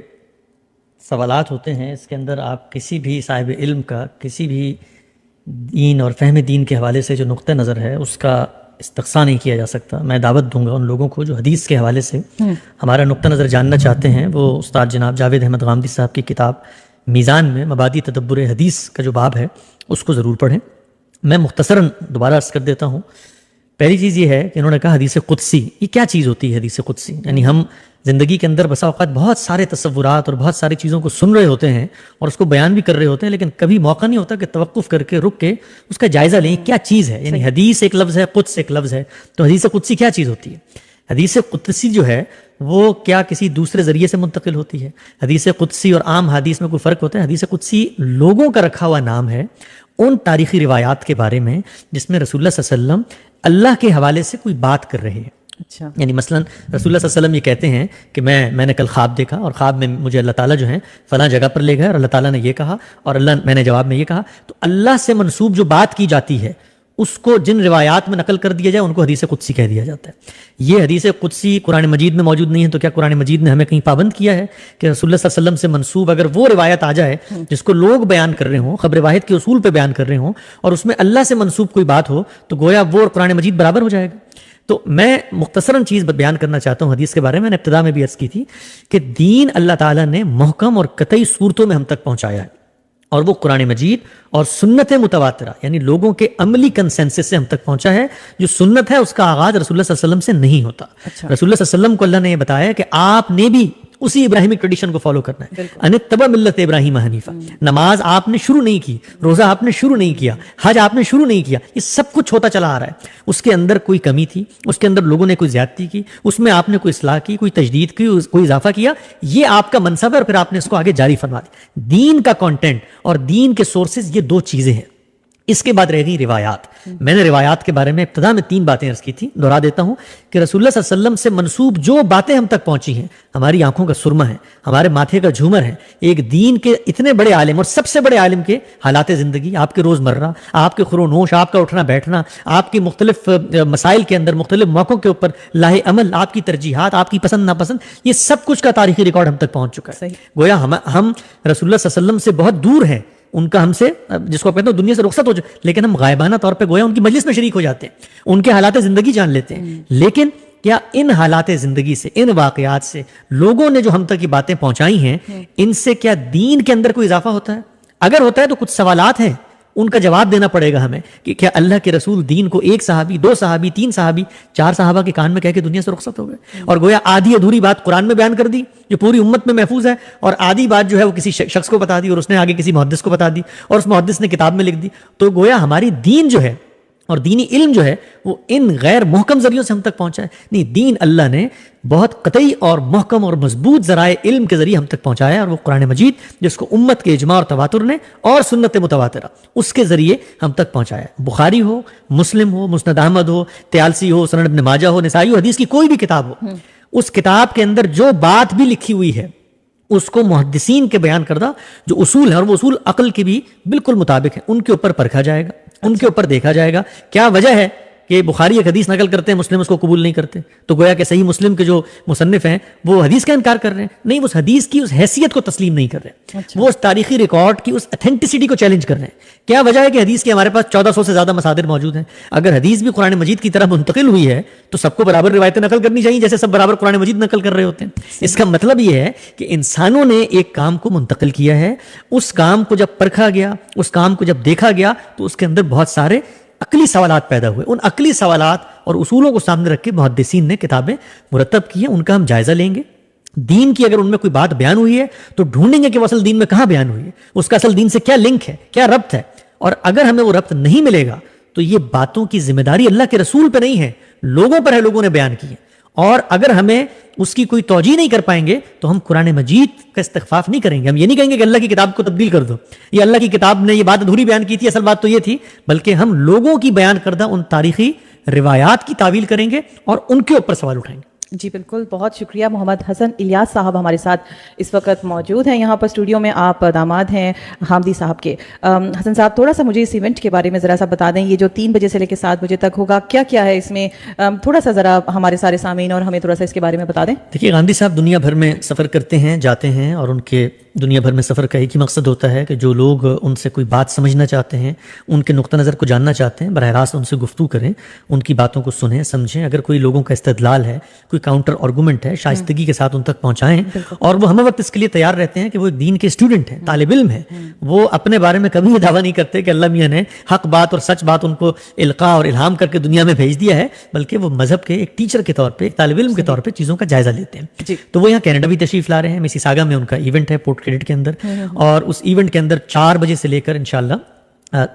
[SPEAKER 5] سوالات ہوتے ہیں اس کے اندر آپ کسی بھی صاحب علم کا کسی بھی دین اور فہم دین کے حوالے سے جو نقطہ نظر ہے اس کا استقصا نہیں کیا جا سکتا. میں دعوت دوں گا ان لوگوں کو جو حدیث کے حوالے سے ہمارا نقطہ نظر جاننا چاہتے ہیں وہ استاد جناب جاوید احمد غامدی صاحب کی کتاب میزان میں مبادی تدبر حدیث کا جو باب ہے اس کو ضرور پڑھیں. میں مختصراً دوبارہ عرض کر دیتا ہوں. پہلی چیز یہ ہے کہ انہوں نے کہا حدیث قدسی. یہ کیا چیز ہوتی ہے حدیث قدسی؟ یعنی ہم زندگی کے اندر بسا اوقات بہت سارے تصورات اور بہت ساری چیزوں کو سن رہے ہوتے ہیں اور اس کو بیان بھی کر رہے ہوتے ہیں، لیکن کبھی موقع نہیں ہوتا کہ توقف کر کے رک کے اس کا جائزہ لیں کیا چیز ہے. یعنی حدیث ایک لفظ ہے، قدس ایک لفظ ہے، تو حدیث قدسی کیا چیز ہوتی ہے؟ حدیث قدسی جو ہے وہ کیا کسی دوسرے ذریعے سے منتقل ہوتی ہے؟ حدیث قدسی اور عام حدیث میں کوئی فرق ہوتا ہے؟ حدیث قدسی لوگوں کا رکھا ہوا نام ہے ان تاریخی روایات کے بارے میں جس میں رسول اللہ صلی اللہ علیہ وسلم اللہ کے حوالے سے کوئی بات کر رہے ہیں.
[SPEAKER 4] اچھا.
[SPEAKER 5] یعنی مثلا رسول اللہ صلی اللہ علیہ وسلم یہ کہتے ہیں کہ میں نے کل خواب دیکھا اور خواب میں مجھے اللہ تعالیٰ جو ہیں فلاں جگہ پر لے گئے اور اللہ تعالیٰ نے یہ کہا اور میں نے جواب میں یہ کہا. تو اللہ سے منسوب جو بات کی جاتی ہے اس کو جن روایات میں نقل کر دیا جائے ان کو حدیث قدسی کہہ دیا جاتا ہے. یہ حدیث قدسی قرآن مجید میں موجود نہیں ہے، تو کیا قرآن مجید نے ہمیں کہیں پابند کیا ہے کہ رسول اللہ صلی اللہ علیہ وسلم سے منسوب اگر وہ روایت آ جائے جس کو لوگ بیان کر رہے ہوں، خبر واحد کے اصول پہ بیان کر رہے ہوں، اور اس میں اللہ سے منسوب کوئی بات ہو تو گویا وہ اور قرآن مجید برابر ہو جائے گا؟ تو میں مختصراً چیز بیان کرنا چاہتا ہوں حدیث کے بارے میں. نے ابتدا میں بھی عرض کی تھی کہ دین اللہ تعالیٰ نے محکم اور قطعی صورتوں میں ہم تک پہنچایا ہے، اور وہ قرآن مجید اور سنت متواترہ یعنی لوگوں کے عملی کنسنسس سے ہم تک پہنچا ہے. جو سنت ہے اس کا آغاز رسول اللہ صلی اللہ علیہ وسلم سے نہیں ہوتا. رسول اللہ صلی اللہ علیہ وسلم کو اللہ نے یہ بتایا کہ آپ نے بھی اسی ابراہیمی ٹریڈیشن کو فالو کرنا ہے. انتبع ملت ابراہیم حنیفہ. نماز آپ نے شروع نہیں کی، روزہ آپ نے شروع نہیں کیا، حج آپ نے شروع نہیں کیا، یہ سب کچھ ہوتا چلا آ رہا ہے. اس کے اندر کوئی کمی تھی، اس کے اندر لوگوں نے کوئی زیادتی کی، اس میں آپ نے کوئی اصلاح کی، کوئی تجدید کی، کوئی اضافہ کیا، یہ آپ کا منصب ہے اور پھر آپ نے اس کو آگے جاری فرما دیا. دین کا کانٹینٹ اور دین کے سورسز یہ دو چیزیں ہیں. اس کے بعد رہ گئی روایات. میں نے روایات کے بارے میں ابتدا میں 3 باتیں عرض کی تھی، دہرا دیتا ہوں کہ رسول اللہ صلی اللہ علیہ وسلم سے منسوب جو باتیں ہم تک پہنچی ہیں ہماری آنکھوں کا سرما ہے، ہمارے ماتھے کا جھومر ہے. ایک دین کے اتنے بڑے عالم اور سب سے بڑے عالم کے حالات زندگی، آپ کے روزمرہ، آپ کے خرونوش، آپ کا اٹھنا بیٹھنا، آپ کی مختلف مسائل کے اندر مختلف موقعوں کے اوپر لاہ عمل، آپ کی ترجیحات، آپ کی پسند ناپسند، یہ سب کچھ کا تاریخی ریکارڈ ہم تک پہنچ چکا ہے. گویا ہم رسول اللہ صلی اللہ علیہ وسلم سے بہت دور ہیں، ان کا ہم سے جس کو کہتے ہیں دنیا سے رخصت ہو جائے، لیکن ہم غائبانہ طور پہ گویا ان کی مجلس میں شریک ہو جاتے ہیں، ان کے حالات زندگی جان لیتے ہیں. لیکن کیا ان حالات زندگی سے، ان واقعات سے لوگوں نے جو ہم تک یہ باتیں پہنچائی ہیں، ان سے کیا دین کے اندر کوئی اضافہ ہوتا ہے؟ اگر ہوتا ہے تو کچھ سوالات ہیں، ان کا جواب دینا پڑے گا ہمیں کہ کیا اللہ کے رسول دین کو 1 صحابی، 2 صحابی، 3 صحابی، 4 صحابہ کے کان میں کہہ کے دنیا سے رخصت ہو گئے اور گویا آدھی ادھوری بات قرآن میں بیان کر دی جو پوری امت میں محفوظ ہے، اور آدھی بات جو ہے وہ کسی شخص کو بتا دی اور اس نے آگے کسی محدث کو بتا دی اور اس محدث نے کتاب میں لکھ دی. تو گویا ہماری دین جو ہے اور دینی علم جو ہے وہ ان غیر محکم ذریعوں سے ہم تک پہنچا ہے. نہیں، دین اللہ نے بہت قطعی اور محکم اور مضبوط ذرائع علم کے ذریعے ہم تک پہنچایا ہے، اور وہ قرآن مجید جس کو امت کے اجماع اور تواتر نے اور سنت متواترہ اس کے ذریعے ہم تک پہنچایا ہے. بخاری ہو، مسلم ہو، مسند احمد ہو، طیالسی ہو، سنن ابن ماجہ ہو، نسائی ہو، حدیث کی کوئی بھی کتاب ہو، اس کتاب کے اندر جو بات بھی لکھی ہوئی ہے اس کو محدثین کے بیان کردہ جو اصول ہیں، اور وہ اصول عقل کے بھی بالکل مطابق ہیں، ان کے اوپر پرکھا جائے گا، ان کے اوپر دیکھا جائے گا کیا وجہ ہے کہ بخاری ایک حدیث نقل کرتے ہیں، مسلم اس کو قبول نہیں کرتے. تو گویا کہ صحیح مسلم کے جو مصنف ہیں وہ حدیث کا انکار کر رہے ہیں، نہیں، وہ اس حدیث کی اس حیثیت کو تسلیم نہیں کر رہے، وہ اس تاریخی ریکارڈ کی اس اتھینٹسٹی کو چیلنج کر رہے ہیں. کیا وجہ ہے کہ حدیث کے ہمارے پاس 1400 سے زیادہ مصادر موجود ہیں؟ اگر حدیث بھی قرآن مجید کی طرح منتقل ہوئی ہے تو سب کو برابر روایتیں نقل کرنی چاہیے جیسے سب برابر قرآن مجید نقل کر رہے ہوتے ہیں. اس کا مطلب یہ ہے کہ انسانوں نے ایک کام کو منتقل کیا ہے، اس کام کو جب پرکھا گیا، اس کام کو جب دیکھا گیا تو اس کے اندر بہت سارے عقلی سوالات پیدا ہوئے. ان عقلی سوالات اور اصولوں کو سامنے رکھ کے محدثین نے کتابیں مرتب کی ہیں، ان کا ہم جائزہ لیں گے. دین کی اگر ان میں کوئی بات بیان ہوئی ہے تو ڈھونڈیں گے کہ وہ اصل دین میں کہاں بیان ہوئی ہے، اس کا اصل دین سے کیا لنک ہے، کیا ربط ہے. اور اگر ہمیں وہ ربط نہیں ملے گا تو یہ باتوں کی ذمہ داری اللہ کے رسول پہ نہیں ہے، لوگوں پر ہے، لوگوں نے بیان کی ہے. اور اگر ہمیں اس کی کوئی توجیہ نہیں کر پائیں گے تو ہم قرآن مجید کا استغفاف نہیں کریں گے. ہم یہ نہیں کہیں گے کہ اللہ کی کتاب کو تبدیل کر دو، یہ اللہ کی کتاب نے یہ بات ادھوری بیان کی تھی، اصل بات تو یہ تھی، بلکہ ہم لوگوں کی بیان کردہ ان تاریخی روایات کی تعویل کریں گے اور ان کے اوپر سوال اٹھائیں گے.
[SPEAKER 4] جی بالکل، بہت شکریہ. محمد حسن الیاس صاحب ہمارے ساتھ اس وقت موجود ہیں یہاں پر اسٹوڈیو میں. آپ داماد ہیں حامدی صاحب کے. حسن صاحب، تھوڑا سا مجھے اس ایونٹ کے بارے میں ذرا سا بتا دیں. یہ جو 3 بجے سے لے کے 7 بجے تک ہوگا، کیا کیا ہے اس میں؟ تھوڑا سا ذرا ہمارے سارے سامعین اور ہمیں تھوڑا سا اس کے بارے میں بتا دیں.
[SPEAKER 5] دیکھیے، گاندھی صاحب دنیا بھر میں سفر کرتے ہیں، جاتے ہیں، اور ان کے دنیا بھر میں سفر کا ایک ہی مقصد ہوتا ہے کہ جو لوگ ان سے کوئی بات سمجھنا چاہتے ہیں، ان کے نقطہ نظر کو جاننا چاہتے ہیں، براہ راست ان سے گفتگو کریں، ان کی باتوں کو سنیں سمجھیں. اگر کوئی لوگوں کا استدلال ہے، کوئی کاؤنٹر آرگومنٹ ہے، شائستگی کے ساتھ ان تک پہنچائیں. اور وہ ہمہ وقت اس کے لیے تیار رہتے ہیں کہ وہ ایک دین کے اسٹوڈنٹ ہیں، طالب علم ہیں. وہ اپنے بارے میں کبھی یہ دعویٰ نہیں کرتے کہ اللہ میاں نے حق بات اور سچ بات ان کو القاء اور الہام کر کے دنیا میں بھیج دیا ہے، بلکہ وہ مذہب کے ایک ٹیچر کے طور پہ، ایک طالب علم کے طور پہ چیزوں کا جائزہ لیتے ہیں. تو وہ یہاں کینیڈا بھی تشریف لا رہے ہیں. میسیساگا میں ان کا ایونٹ ہے پورٹ کریڈٹ کے اندر، اور اس ایونٹ کے اندر 4 بجے سے لے کر انشاءاللہ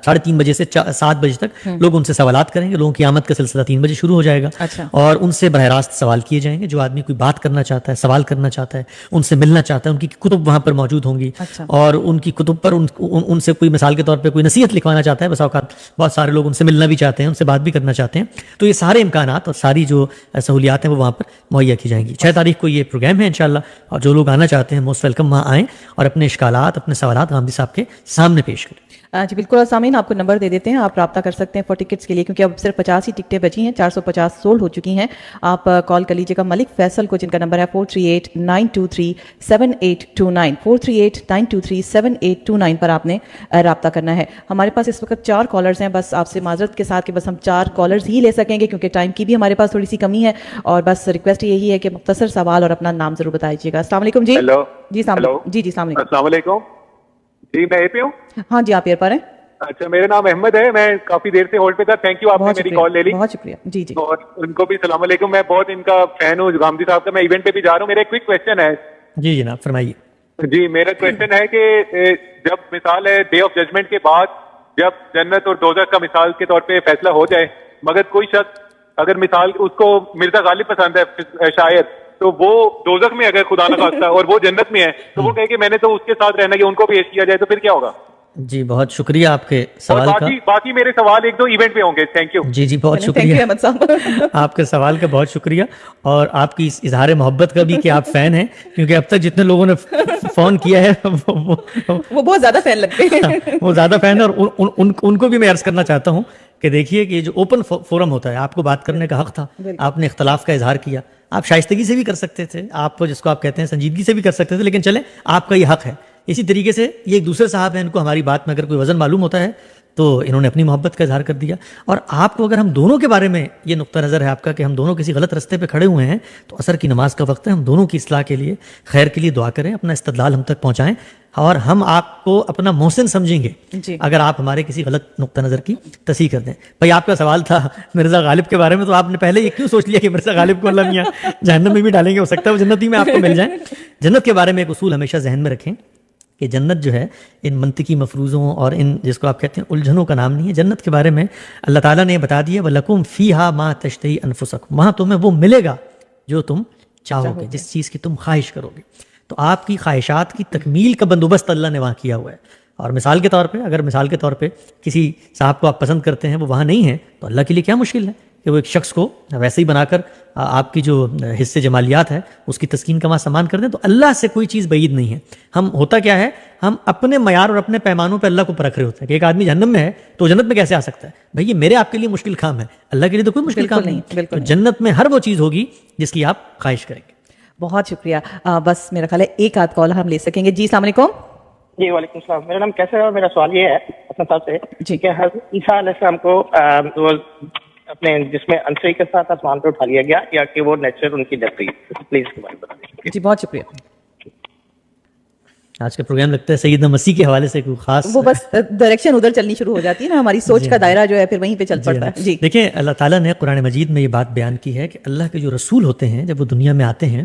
[SPEAKER 5] 3:30 بجے سے 7 بجے تک لوگ ان سے سوالات کریں گے. لوگوں کی آمد کا سلسلہ 3 بجے شروع ہو جائے گا، اور ان سے براہ راست سوال کیے جائیں گے. جو آدمی کوئی بات کرنا چاہتا ہے، سوال کرنا چاہتا ہے، ان سے ملنا چاہتا ہے، ان کی کتب وہاں پر موجود ہوں گی، اور ان کی کتب پر ان سے کوئی مثال کے طور پہ کوئی نصیحت لکھوانا چاہتا ہے. بس اوقات بہت سارے لوگ ان سے ملنا بھی چاہتے ہیں، ان سے بات بھی کرنا چاہتے ہیں. تو یہ سارے امکانات اور ساری جو سہولیات ہیں وہ وہاں پر مہیا کی جائیں گی. 6 تاریخ کو یہ پروگرام ہے انشاءاللہ، اور جو لوگ آنا چاہتے ہیں موسٹ ویلکم وہاں آئیں اور اپنے اشکالات، اپنے سوالات غامدی صاحب کے سامنے پیش کریں.
[SPEAKER 4] جی بالکل. سامعین آپ کو نمبر دے دیتے ہیں، آپ رابطہ کر سکتے ہیں فار ٹکٹس کے لیے، کیونکہ اب صرف 50 ہی ٹکٹیں بچی ہیں، 450 سولڈ ہو چکی ہیں. آپ کال کر لیجیے گا ملک فیصل کو، جن کا نمبر ہے 438-923-7829 438-923-7829 پر آپ نے رابطہ کرنا ہے. ہمارے پاس اس وقت 4 کالرز ہیں. بس آپ سے معذرت کے ساتھ کہ بس ہم 4 کالرز ہی لے سکیں گے، کیونکہ ٹائم کی بھی ہمارے پاس تھوڑی سی کمی ہے. اور بس ریکویسٹ یہی ہے کہ مختصر سوال اور اپنا نام ضرور بتائیے گا. السلام علیکم. جی
[SPEAKER 8] ہیلو.
[SPEAKER 4] جی السلام علیکم. جی السلام علیکم.
[SPEAKER 8] السلام علیکم. جی میں اے پہ ہوں.
[SPEAKER 4] ہاں جی آپ ایئر پر ہیں.
[SPEAKER 8] اچھا میرا نام احمد ہے، میں کافی دیر سے ہولڈ پہ تھا. تھینک یو، آپ نے میری کال لے لی.
[SPEAKER 4] بہت شکریہ. جی جی.
[SPEAKER 8] اور ان کو بھی السلام علیکم. میں بہت ان کا فین ہوں غامدی صاحب کا. میں ایونٹ پہ بھی جا رہا ہوں. میرا ایک کوئک کویسچن ہے.
[SPEAKER 5] جی جناب فرمائیے.
[SPEAKER 8] جی میرا کویسچن ہے کہ جب مثال ہے ڈے آف ججمنٹ کے بعد جب جنت اور دوزخ کا مثال کے طور پہ فیصلہ ہو جائے، مگر کوئی شخص اگر مثال اس کو مرزا غالب پسند ہے شاید، تو وہ دوزخ میں اگر خدا نہ خواستہ اور وہ جنت میں ہے، تو وہ کہے کہ میں نے تو اس کے ساتھ رہنا کہ ان کو پیش کیا جائے، تو پھر کیا ہوگا؟
[SPEAKER 5] جی بہت شکریہ آپ کے سوال کا.
[SPEAKER 8] باقی میرے سوال 1-2 ایونٹ پہ ہوں گے. Thank you.
[SPEAKER 5] جی بہت شکریہ آپ کے سوال کا، بہت شکریہ، اور آپ کی اس اظہار محبت کا بھی کہ آپ فین ہیں، کیونکہ اب تک جتنے لوگوں نے فون کیا ہے
[SPEAKER 4] وہ بہت زیادہ فین لگتے ہیں.
[SPEAKER 5] وہ زیادہ فین ہے. اور ان کو بھی میں عرض کرنا چاہتا ہوں کہ دیکھیے کہ یہ جو اوپن فورم ہوتا ہے، آپ کو بات کرنے کا حق تھا، آپ نے اختلاف کا اظہار کیا. آپ شائستگی سے بھی کر سکتے تھے، آپ جس کو آپ کہتے ہیں سنجیدگی سے بھی کر سکتے تھے، لیکن چلیں آپ کا یہ حق ہے. اسی طریقے سے یہ ایک دوسرے صاحب ہیں، ان کو ہماری بات میں اگر کوئی وزن معلوم ہوتا ہے تو انہوں نے اپنی محبت کا اظہار کر دیا. اور آپ کو اگر ہم دونوں کے بارے میں یہ نقطہ نظر ہے آپ کا کہ ہم دونوں کسی غلط رستے پہ کھڑے ہوئے ہیں، تو عصر کی نماز کا وقت ہے، ہم دونوں کی اصلاح کے لیے، خیر کے لیے دعا کریں، اپنا استدلال ہم تک پہنچائیں، اور ہم آپ کو اپنا محسن سمجھیں گے اگر آپ ہمارے کسی غلط نقطہ نظر کی تصحیح کر دیں. بھائی آپ کا سوال تھا مرزا غالب کے بارے میں، تو آپ نے پہلے یہ کیوں سوچ لیا کہ مرزا غالب کو اللہ میاں جہنم میں بھی ڈالیں گے؟ ہو سکتا ہے وہ جنت ہی میں آپ کو مل جائیں. جنت کے بارے میں ایک اصول ہمیشہ ذہن میں رکھیں کہ جنت جو ہے ان منطقی مفروضوں اور ان جس کو آپ کہتے ہیں الجھنوں کا نام نہیں ہے. جنت کے بارے میں اللہ تعالیٰ نے بتا دیا وَلَكُمْ فِيهَا مَا تَشْتَهِي أَنفُسَكُمْ، وہاں تمہیں وہ ملے گا جو تم چاہو گے، جس چیز کی تم خواہش کرو گے. تو آپ کی خواہشات کی تکمیل کا بندوبست اللہ نے وہاں کیا ہوا ہے. اور مثال کے طور پہ اگر مثال کے طور پہ کسی صاحب کو آپ پسند کرتے ہیں، وہ وہاں نہیں ہے، تو اللہ کے لیے کیا مشکل ہے کہ وہ ایک شخص کو ویسے ہی بنا کر آپ کی جو حصے جمالیات ہے اس کی تسکین کا سامان کر دیں. تو اللہ سے کوئی چیز بعید نہیں ہے. ہم ہوتا کیا ہے، ہم اپنے معیار اور اپنے پیمانوں پہ اللہ کو پرکھ رہے ہوتے ہیں کہ ایک آدمی جہنم میں ہے تو جنت میں کیسے آ سکتا ہے. بھائی یہ میرے آپ کے لیے مشکل کام ہے، اللہ کے لیے تو کوئی مشکل کام نہیں. تو جنت میں ہر وہ چیز ہوگی جس کی آپ خواہش کریں گے.
[SPEAKER 4] بہت شکریہ. بس میرا خیال ہے ایک آدھ کال ہم لے سکیں گے. جی السلام علیکم.
[SPEAKER 9] جی وعلیکم السلام. میرا نام کیسر ہے اور میرا سوال یہ ہے حسن صاحب سے
[SPEAKER 4] جی
[SPEAKER 9] کہ حضرت عیسیٰ علیہ السلام کو اپنے جس میں انسری کے ساتھ آسمان پہ اٹھا لیا گیا یا کہ وہ نیچرل ان کی ڈیتھ ہوئی؟ پلیز اس کے بارے میں بتا دیں.
[SPEAKER 4] جی بہت شکریہ.
[SPEAKER 5] آج کا پروگرام لگتا ہے سیدنا مسیح کے حوالے سے کوئی خاص
[SPEAKER 4] وہ بس ڈائریکشن ادھر چلنی شروع ہو جاتی ہے نا، ہماری سوچ کا دائرہ جو ہے پھر وہیں پہ چل پڑتا ہے. جی
[SPEAKER 5] دیکھیں اللہ تعالیٰ نے قرآن مجید میں یہ بات بیان کی ہے کہ اللہ کے جو رسول ہوتے ہیں جب وہ دنیا میں آتے ہیں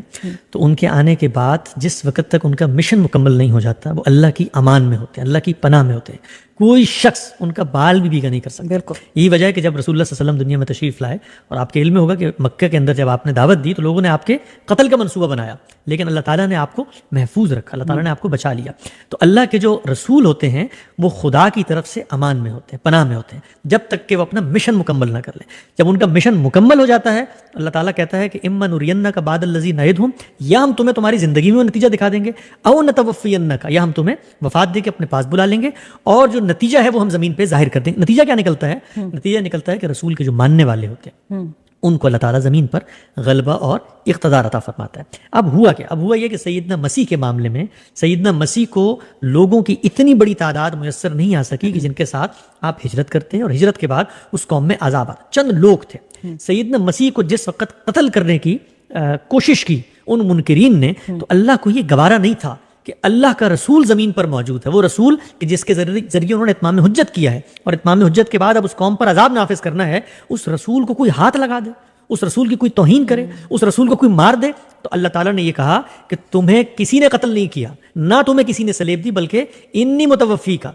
[SPEAKER 5] تو ان کے آنے کے بعد جس وقت تک ان کا مشن مکمل نہیں ہو جاتا وہ اللہ کی امان میں ہوتے ہیں، اللہ کی پناہ میں ہوتے ہیں. کوئی شخص ان کا بال بھی بھیگا نہیں کر سکتا.
[SPEAKER 4] بالکل
[SPEAKER 5] یہی وجہ ہے کہ جب رسول اللہ صلی اللہ علیہ وسلم دنیا میں تشریف لائے، اور آپ کے علم میں ہوگا کہ مکہ کے اندر جب آپ نے دعوت دی تو لوگوں نے آپ کے قتل کا منصوبہ بنایا، لیکن اللہ تعالیٰ نے آپ کو محفوظ رکھا، اللہ تعالیٰ نے آپ کو بچا لیا. تو اللہ کے جو رسول ہوتے ہیں وہ خدا کی طرف سے امان میں ہوتے ہیں، پناہ میں ہوتے ہیں، جب تک کہ وہ اپنا مشن مکمل نہ کر لیں. جب ان کا مشن مکمل ہو جاتا ہے اللہ تعالیٰ کہتا ہے کہ اما نرینک بعد الذی نعدہم، یا ہم تمہیں تمہاری زندگی میں نتیجہ دکھا دیں گے، او نتوفینک، یا ہم تمہیں وفات دے کے اپنے پاس بلا لیں گے، اور جو نتیجہ ہے وہ ہم زمین پہ ظاہر کر دیں. نتیجہ کیا نکلتا ہے؟ نتیجہ نکلتا ہے کہ رسول کے جو ماننے والے ہوتے ہیں ان کو اللہ تعالیٰ زمین پر غلبہ اور اقتدار عطا فرماتا ہے۔ اب ہوا کیا؟ اب ہوا یہ کہ سیدنا مسیح کے معاملے میں سیدنا مسیح کو لوگوں کی اتنی بڑی تعداد میسر نہیں آ سکی کہ جن کے ساتھ آپ ہجرت کرتے ہیں، اور ہجرت کے بعد اس قوم میں عذاب آتا۔ چند لوگ تھے۔ سیدنا مسیح کو جس وقت قتل کرنے کی کوشش کی ان منکرین نے، تو اللہ کو یہ گوارا نہیں تھا کہ اللہ کا رسول زمین پر موجود ہے، وہ رسول کہ جس کے ذریعے انہوں نے اتمام حجت کیا ہے، اور اتمام حجت کے بعد اب اس قوم پر عذاب نافذ کرنا ہے، اس رسول کو کوئی ہاتھ لگا دے، اس رسول کی کوئی توہین کرے، اس رسول کو کوئی مار دے، تو اللہ تعالیٰ نے یہ کہا کہ تمہیں کسی نے قتل نہیں کیا، نہ تمہیں کسی نے سلیب دی، بلکہ انی متوفی کا،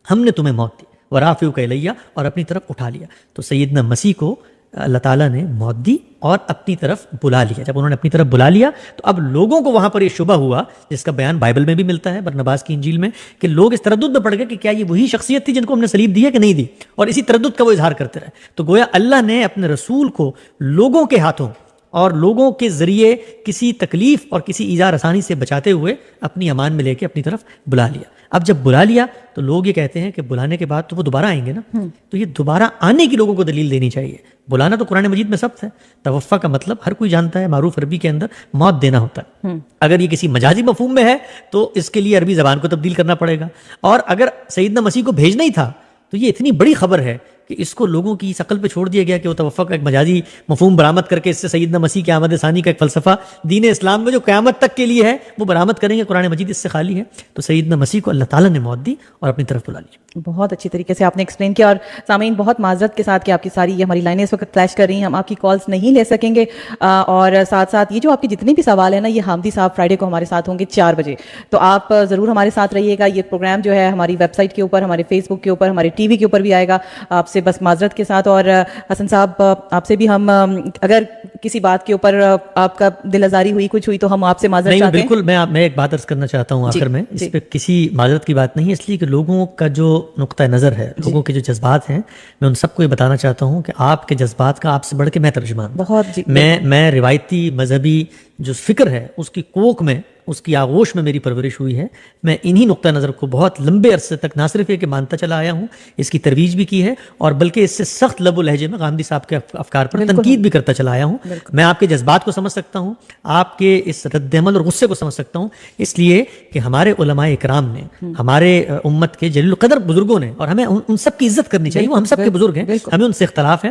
[SPEAKER 5] ہم نے تمہیں موت دی، ورافعوک الیہ، اور اپنی طرف اٹھا لیا۔ تو سیدنا مسیح کو اللہ تعالیٰ نے موت دی اور اپنی طرف بلا لیا۔ جب انہوں نے اپنی طرف بلا لیا تو اب لوگوں کو وہاں پر یہ شبہ ہوا، جس کا بیان بائبل میں بھی ملتا ہے، برنباس کی انجیل میں، کہ لوگ اس تردد میں پڑ گئے کہ کیا یہ وہی شخصیت تھی جن کو ہم نے صلیب دی ہے کہ نہیں دی، اور اسی تردد کا وہ اظہار کرتے رہے۔ تو گویا اللہ نے اپنے رسول کو لوگوں کے ہاتھوں اور لوگوں کے ذریعے کسی تکلیف اور کسی ایذا رسانی سے بچاتے ہوئے اپنی امان میں لے کے اپنی طرف بلا لیا۔ اب جب بلا لیا تو لوگ یہ کہتے ہیں کہ بلانے کے بعد تو وہ دوبارہ آئیں گے نا، تو یہ دوبارہ آنے کی لوگوں کو دلیل دینی چاہیے۔ بلانا تو قرآن مجید میں ثبت ہے، توفع کا مطلب ہر کوئی جانتا ہے، معروف عربی کے اندر موت دینا ہوتا ہے۔ اگر یہ کسی مجازی مفہوم میں ہے تو اس کے لیے عربی زبان کو تبدیل کرنا پڑے گا، اور اگر سیدنا مسیح کو بھیجنا ہی تھا تو یہ اتنی بڑی خبر ہے کہ اس کو لوگوں کی عقل پہ چھوڑ دیا گیا کہ وہ توفع کا ایک مجازی مفہوم برآمد کر کے اس سے سیدنا مسیح کی آمد ثانی کا ایک فلسفہ دین اسلام میں جو قیامت تک کے لیے ہے وہ برآمد کریں گے۔ قرآن مجید اس سے خالی ہے۔ تو سیدنا مسیح کو اللہ تعالیٰ نے موت دی اور اپنی طرف بلا لیا۔
[SPEAKER 4] بہت اچھی طریقے سے آپ نے ایکسپلین کیا، اور سامعین بہت معذرت کے ساتھ کہ آپ کی ساری یہ ہماری لائنیں اس وقت کلیش کر رہی ہیں، ہم آپ کی کالز نہیں لے سکیں گے، اور ساتھ ساتھ یہ جو آپ کے جتنے بھی سوال ہیں نا، یہ حامدی صاحب فرائیڈے کو ہمارے ساتھ ہوں گے 4 بجے، تو آپ ضرور ہمارے ساتھ رہیے گا۔ یہ پروگرام جو ہے ہماری ویب سائٹ کے اوپر، ہمارے فیس بک کے اوپر، ہمارے ٹی وی کے اوپر بھی آئے گا، آپ سے بس معذرت کے ساتھ۔ اور حسن صاحب آپ سے بھی ہم اگر کسی بات کے اوپر آپ کا دل آزاری ہوئی، کچھ ہوئی، تو ہم آپ سے معذرت چاہتے ہیں۔
[SPEAKER 5] بالکل، میں ایک بات عرض کرنا چاہتا ہوں آخر میں، اس پہ کسی معذرت کی بات نہیں ہے، اس لیے کہ لوگوں کا جو نقطہ نظر ہے، لوگوں کے جو جذبات ہیں، میں ان سب کو یہ بتانا چاہتا ہوں کہ آپ کے جذبات کا آپ سے بڑھ کے میں ترجمان ہوں۔
[SPEAKER 4] بہت
[SPEAKER 5] میں روایتی مذہبی جو فکر ہے اس کی کوک میں، اس کی آغوش میں میری پرورش ہوئی ہے۔ میں انہی نقطہ نظر کو بہت لمبے عرصے تک نہ صرف یہ کہ مانتا چلا آیا ہوں، اس کی ترویج بھی کی ہے، اور بلکہ اس سے سخت لب و لہجے میں غامدی صاحب کے افکار پر تنقید بھی کرتا چلا آیا ہوں۔ میں آپ کے جذبات کو سمجھ سکتا ہوں، آپ کے اس رد عمل اور غصے کو سمجھ سکتا ہوں، اس لیے کہ ہمارے علماء اکرام نے، ہمارے امت کے جلیل القدر بزرگوں نے، اور ہمیں ان سب کی عزت کرنی چاہیے، وہ ہم سب کے بزرگ ہیں، ہمیں ان سے اختلاف ہے،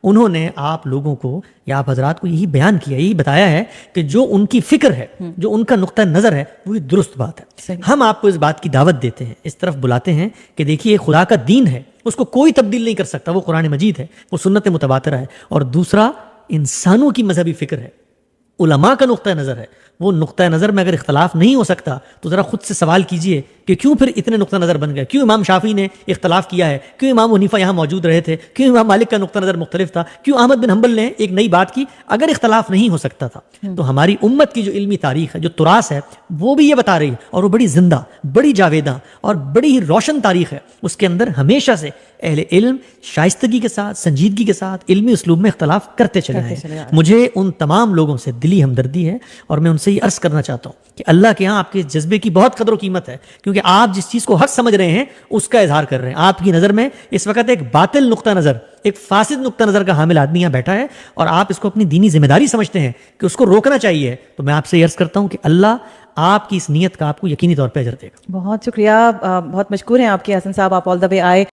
[SPEAKER 5] انہوں نے آپ لوگوں کو یا آپ حضرات کو یہی بیان کیا، یہی بتایا ہے کہ جو ان کی فکر ہے، جو ان کا نقطہ نظر ہے، وہ درست بات ہے۔ ہم آپ کو اس بات کی دعوت دیتے ہیں، اس طرف بلاتے ہیں کہ دیکھیے خدا کا دین ہے، اس کو کوئی تبدیل نہیں کر سکتا، وہ قرآن مجید ہے، وہ سنت متواترہ ہے، اور دوسرا انسانوں کی مذہبی فکر ہے، علماء کا نقطہ نظر ہے۔ وہ نقطہ نظر میں اگر اختلاف نہیں ہو سکتا تو ذرا خود سے سوال کیجئے کہ کیوں پھر اتنے نقطہ نظر بن گئے، کیوں امام شافعی نے اختلاف کیا ہے، کیوں امام حنیفہ یہاں موجود رہے تھے، کیوں امام مالک کا نقطہ نظر مختلف تھا، کیوں احمد بن حنبل نے ایک نئی بات کی۔ اگر اختلاف نہیں ہو سکتا تھا تو ہماری امت کی جو علمی تاریخ ہے، جو تراث ہے، وہ بھی یہ بتا رہی ہے، اور وہ بڑی زندہ، بڑی جاویداں اور بڑی ہی روشن تاریخ ہے۔ اس کے اندر ہمیشہ سے اہل علم شائستگی کے ساتھ، سنجیدگی کے ساتھ علمی اسلوب میں اختلاف کرتے چلے ہیں۔ مجھے ان تمام لوگوں سے دلی ہمدردی ہے، اور میں ان سے یہ عرض کرنا چاہتا ہوں کہ اللہ کے ہاں آپ کے جذبے کی بہت قدر و قیمت ہے، کیونکہ آپ جس چیز کو حق سمجھ رہے ہیں اس کا اظہار کر رہے ہیں۔ آپ کی نظر میں اس وقت ایک باطل نقطہ نظر، ایک فاسد نقطہ نظر کا حامل آدمی یہاں بیٹھا ہے، اور آپ اس کو اپنی دینی ذمہ داری سمجھتے ہیں کہ اس کو روکنا چاہیے۔ تو میں آپ سے یہ عرض کرتا ہوں کہ اللہ آپ کی اس نیت کا آپ کو یقینی طور پہ اجر دے گا۔
[SPEAKER 4] بہت شکریہ، بہت مشکور ہیں آپ کے حسن صاحب، آپ آل دا وے آئے۔